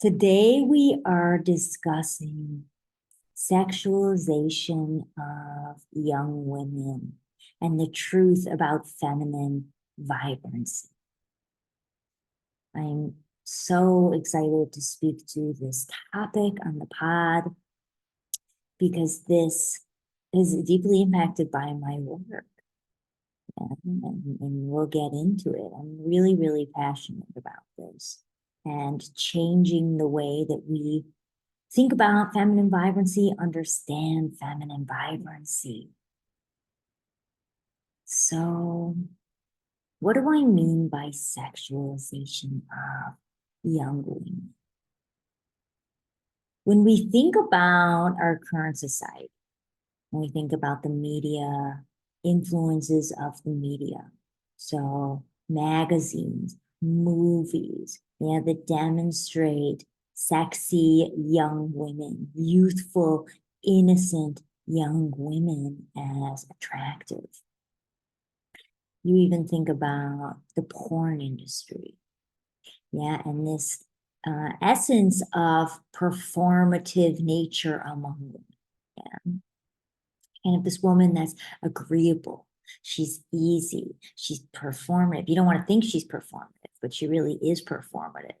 Today we are discussing sexualization of young women and the truth about feminine vibrancy. I'm so excited to speak to this topic on the pod because this is deeply impacted by my work. And we'll get into it. I'm really, really passionate about this and changing the way that we think about feminine vibrancy, understand feminine vibrancy. So, what do I mean by sexualization of young women? When we think about our current society, when we think about the media, influences of the media, so magazines, movies, that demonstrate sexy young women, youthful, innocent young women as attractive. You even think about the porn industry, and this essence of performative nature among women. And if this woman that's agreeable, she's easy, she's performative. You don't want to think she's performative, but she really is performative.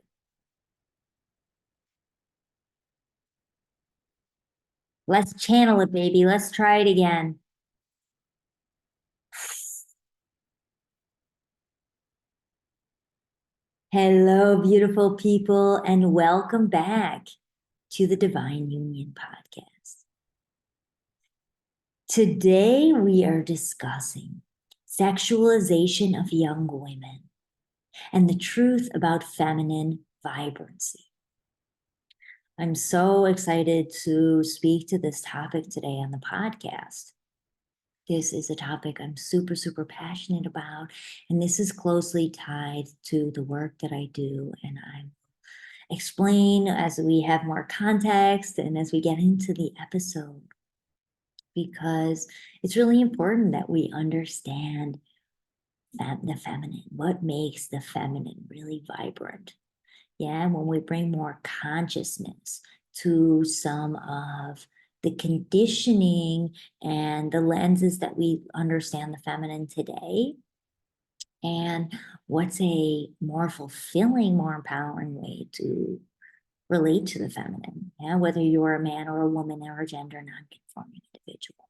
Let's channel it, baby. Let's try it again. Hello, beautiful people, and welcome back to the Divine Union podcast. Today, we are discussing sexualization of young women and the truth about feminine vibrancy. I'm so excited to speak to this topic today on the podcast. This is a topic I'm super, super passionate about, and this is closely tied to the work that I do. And I explain as we have more context and as we get into the episode, because it's really important that we understand the feminine, what makes the feminine really vibrant. When we bring more consciousness to some of the conditioning and the lenses that we understand the feminine today, and what's a more fulfilling, more empowering way to relate to the feminine, whether you're a man or a woman or a gender non-conforming individual.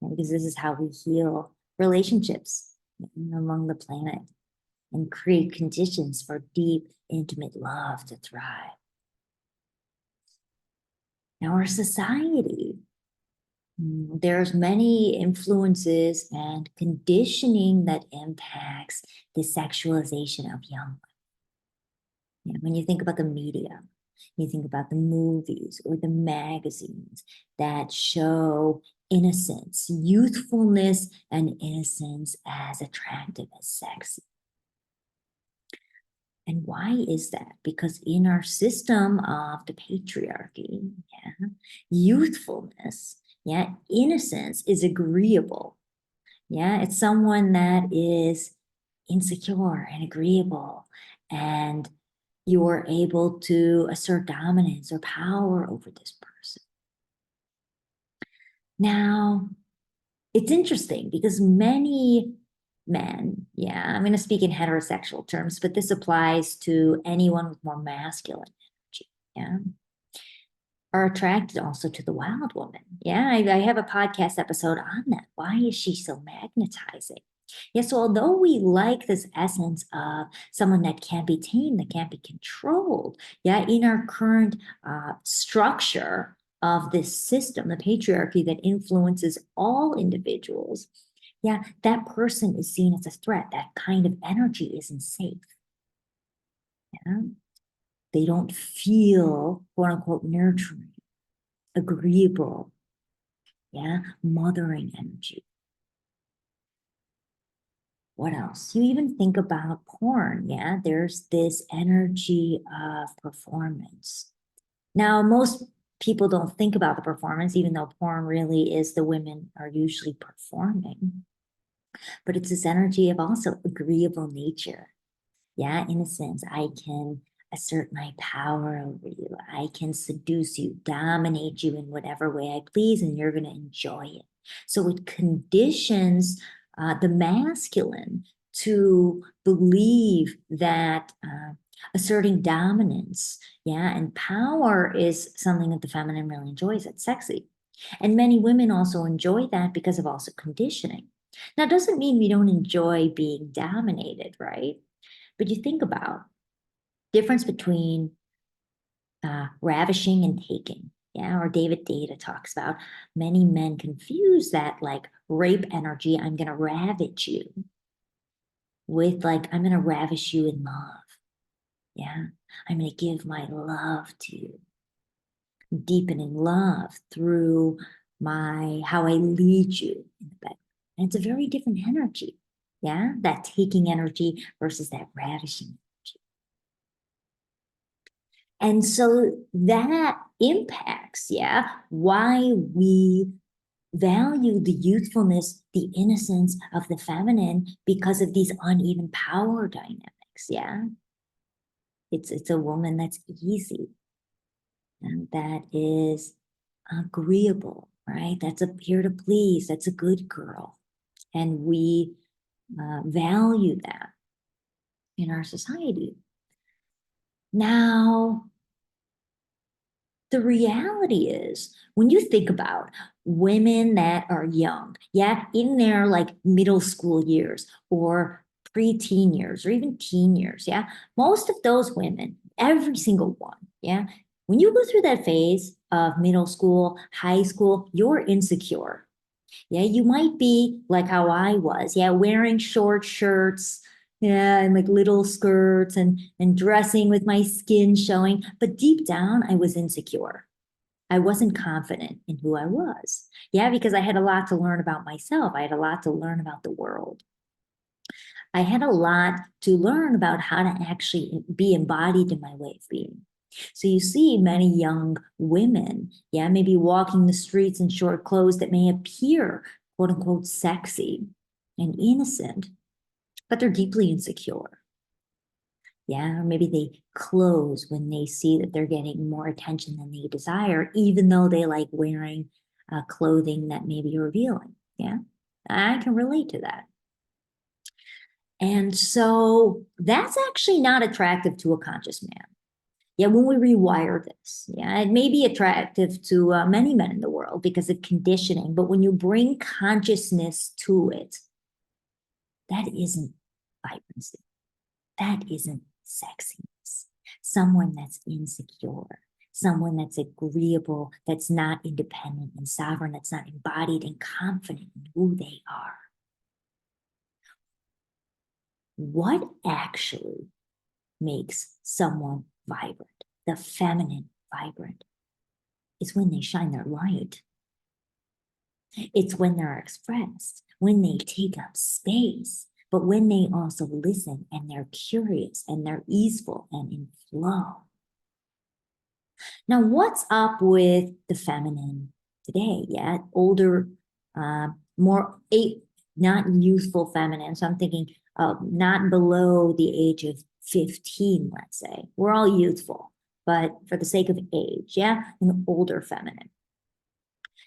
Because this is how we heal relationships among the planet and create conditions for deep, intimate love to thrive. Now, our society, there's many influences and conditioning that impacts the sexualization of young women. When you think about the media, you think about the movies or the magazines that show innocence, youthfulness, and innocence as attractive as sexy. And why is that? Because in our system of the patriarchy, youthfulness, innocence is agreeable. It's someone that is insecure and agreeable, and you're able to assert dominance or power over this person. Now, it's interesting because many men, I'm going to speak in heterosexual terms, but this applies to anyone with more masculine energy, are attracted also to the wild woman. I have a podcast episode on that. Why is she so magnetizing? So although we like this essence of someone that can't be tamed, that can't be controlled, in our current structure of this system, the patriarchy that influences all individuals, that person is seen as a threat. That kind of energy isn't safe. They don't feel, quote unquote, nurturing, agreeable, mothering energy. What else? You even think about porn, there's this energy of performance. Now, most people don't think about the performance, even though porn really is the women are usually performing. But it's this energy of also agreeable nature. In a sense, I can assert my power over you. I can seduce you, dominate you in whatever way I please, and you're going to enjoy it. So it conditions the masculine to believe that asserting dominance, and power is something that the feminine really enjoys. It's sexy. And many women also enjoy that because of also conditioning. Now, it doesn't mean we don't enjoy being dominated, right? But you think about difference between ravishing and taking. Yeah, or David Data talks about many men confuse that like rape energy, I'm going to ravage you, with like, I'm going to ravish you in love. Yeah, I'm going to give my love to you, deepening love through how I lead you in the bed. And it's a very different energy. Yeah, that taking energy versus that ravishing. And so that impacts, why we value the youthfulness, the innocence of the feminine because of these uneven power dynamics. Yeah. It's a woman that's easy and that is agreeable, right? That's here to please. That's a good girl. And we value that in our society. Now, the reality is, when you think about women that are young, in their like middle school years or pre-teen years or even teen years, most of those women, every single one, when you go through that phase of middle school, high school, you're insecure. You might be like how I was, wearing short shirts, and like little skirts and dressing with my skin showing. But deep down, I was insecure. I wasn't confident in who I was. Because I had a lot to learn about myself. I had a lot to learn about the world. I had a lot to learn about how to actually be embodied in my way of being. So you see many young women, maybe walking the streets in short clothes that may appear, quote unquote, sexy and innocent, but they're deeply insecure. Or maybe they close when they see that they're getting more attention than they desire, even though they like wearing clothing that may be revealing. I can relate to that. And so that's actually not attractive to a conscious man. When we rewire this, it may be attractive to many men in the world because of conditioning, but when you bring consciousness to it, that isn't vibrancy. That isn't sexiness. Someone that's insecure, someone that's agreeable, that's not independent and sovereign, that's not embodied and confident in who they are. What actually makes someone vibrant, the feminine vibrant, is when they shine their light. It's when they're expressed, when they take up space, but when they also listen and they're curious and they're easeful and in flow. Now, what's up with the feminine today? Older, not youthful feminine. So I'm thinking not below the age of 15, let's say. We're all youthful, but for the sake of age, an older feminine.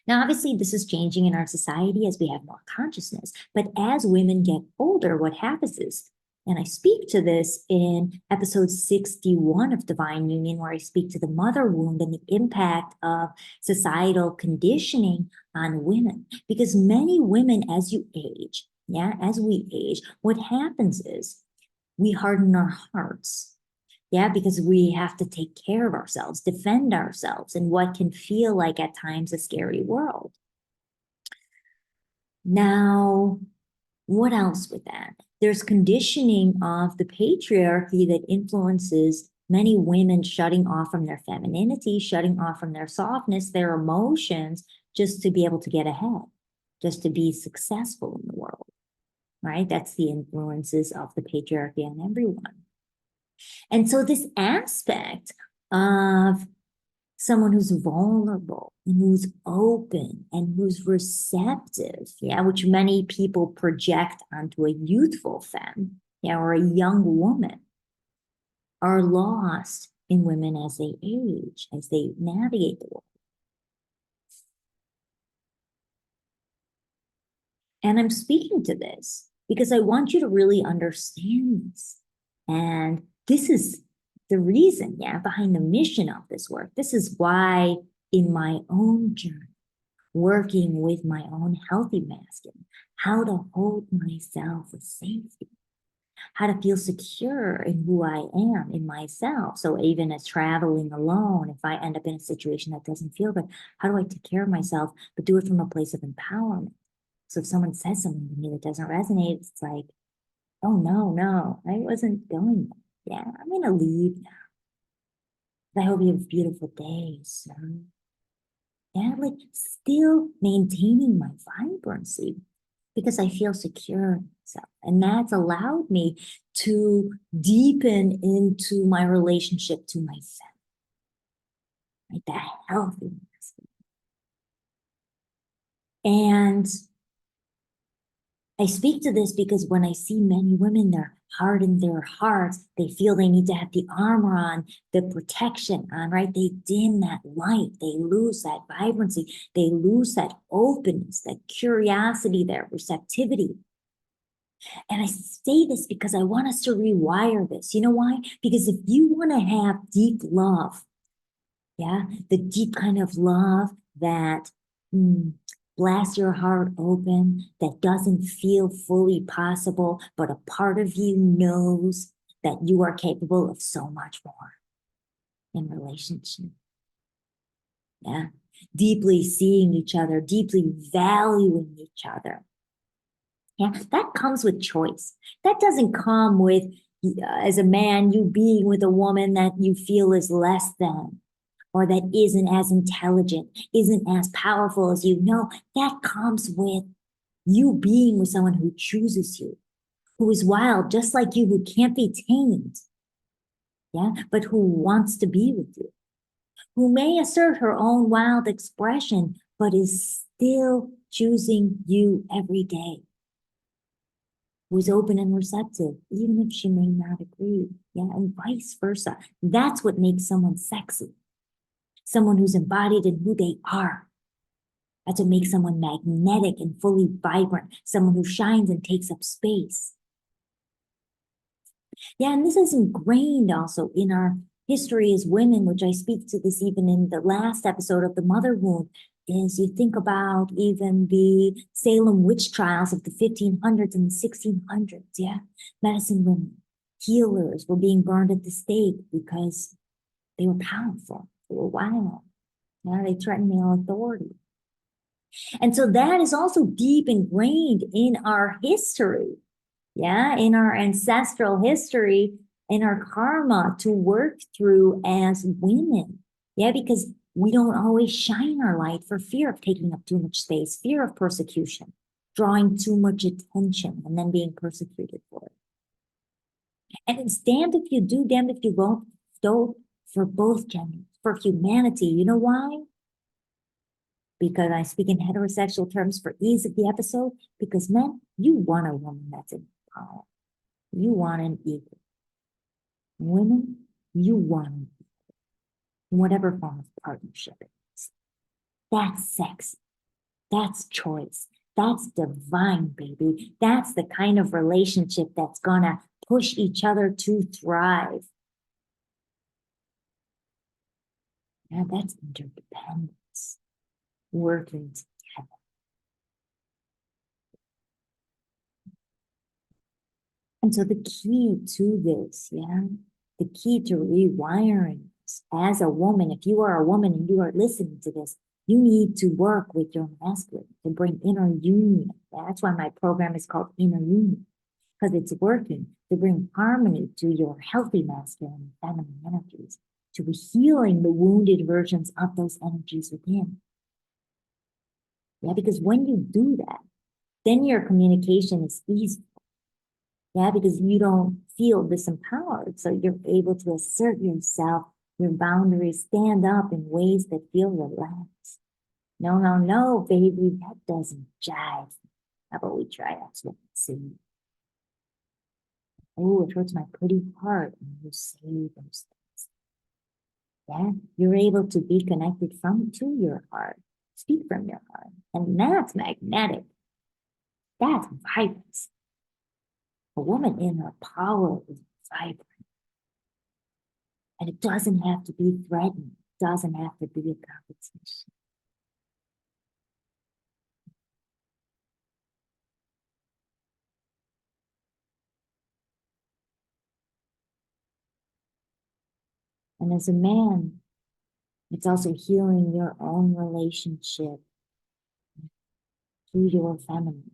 Now, obviously, this is changing in our society as we have more consciousness. But as women get older, what happens is, and I speak to this in episode 61 of Divine Union, where I speak to the mother wound and the impact of societal conditioning on women. Because many women, as you age, as we age, what happens is we harden our hearts. Because we have to take care of ourselves, defend ourselves in what can feel like at times a scary world. Now, what else with that? There's conditioning of the patriarchy that influences many women shutting off from their femininity, shutting off from their softness, their emotions, just to be able to get ahead, just to be successful in the world, right? That's the influences of the patriarchy on everyone. And so this aspect of someone who's vulnerable and who's open and who's receptive, which many people project onto a youthful femme, or a young woman. are lost in women as they age, as they navigate the world. And I'm speaking to this because I want you to really understand this. And this is the reason, behind the mission of this work. This is why in my own journey, working with my own healthy masculine, how to hold myself with safety, how to feel secure in who I am, in myself. So even as traveling alone, if I end up in a situation that doesn't feel good, how do I take care of myself, but do it from a place of empowerment? So if someone says something to me that doesn't resonate, it's like, oh, no, I wasn't going there. Yeah, I'm going to leave now. I hope you have a beautiful day, sir. Yeah, like still maintaining my vibrancy because I feel secure in myself. And that's allowed me to deepen into my relationship to myself, like that healthiness. And I speak to this because when I see many women, they're hard in their hearts. They feel they need to have the armor on, the protection on, right? They dim that light. They lose that vibrancy. They lose that openness, that curiosity, that receptivity. And I say this because I want us to rewire this. You know why? Because if you want to have deep love, the deep kind of love that blasts your heart open, that doesn't feel fully possible, but a part of you knows that you are capable of so much more in relationship. Yeah. Deeply seeing each other, deeply valuing each other. Yeah, that comes with choice. That doesn't come with, as a man, you being with a woman that you feel is less than, or that isn't as intelligent, isn't as powerful as you. No, that comes with you being with someone who chooses you, who is wild, just like you, who can't be tamed, but who wants to be with you, who may assert her own wild expression, but is still choosing you every day, who's open and receptive, even if she may not agree, and vice versa. That's what makes someone sexy. Someone who's embodied in who they are. That's what makes someone magnetic and fully vibrant, someone who shines and takes up space. Yeah, and this is ingrained also in our history as women, which I speak to this even in the last episode of The Mother Wound, is you think about even the Salem witch trials of the 1500s and the 1600s, medicine women, healers were being burned at the stake because they were powerful, they were wild, they threatened male authority. And so that is also deep ingrained in our history, in our ancestral history, in our karma to work through as women, because we don't always shine our light for fear of taking up too much space, fear of persecution, drawing too much attention, and then being persecuted for it. And it's damned if you do, damned if you won't, though, for both genders, for humanity. You know why? Because I speak in heterosexual terms for ease of the episode, because men, you want a woman that's in power. You want an equal. Women, you want an equal. In whatever form of partnership it is. That's sex. That's choice. That's divine, baby. That's the kind of relationship that's gonna push each other to thrive. That's interdependence. Working together. And so the key to this, the key to rewiring this as a woman, if you are a woman and you are listening to this, you need to work with your masculine to bring inner union. That's why my program is called Inner Union, because it's working to bring harmony to your healthy masculine and feminine energies, to be healing the wounded versions of those energies within. Because when you do that, then your communication is easy. Because you don't feel disempowered. So you're able to assert yourself, your boundaries, stand up in ways that feel relaxed. No, baby, that doesn't jive. How about we try that? See. Oh, it hurts my pretty heart. And you say those things. Yeah, you're able to be connected to your heart, speak from your heart. And that's magnetic. That's vibrance. A woman in her power is vibrant. And it doesn't have to be threatened. It doesn't have to be a competition. And as a man, it's also healing your own relationship to your feminine.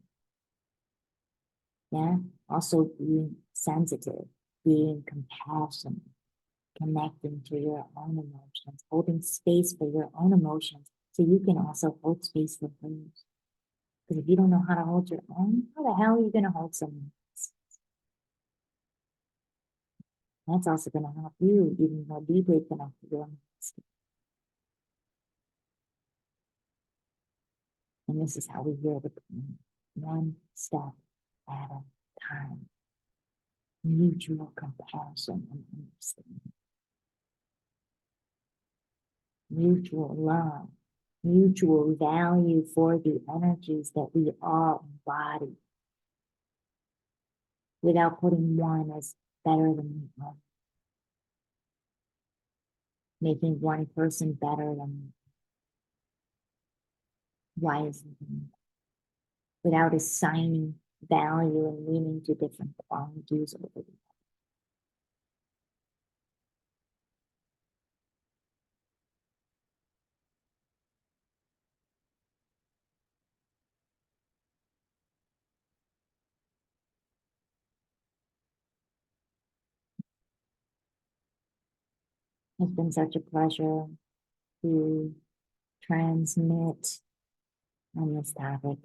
Yeah. Also being sensitive, being compassionate, connecting to your own emotions, holding space for your own emotions so you can also hold space for hers. Because if you don't know how to hold your own, how the hell are you going to hold someone else? That's also going to help you even more deeply connect to your own. And this is how we heal the pain, one step at a time. Mutual compassion and understanding, mutual love, mutual value for the energies that we all embody without putting one as better than the other, making one person better than why is it without assigning value and meaning to different qualities over the It's been such a pleasure to transmit on this topic.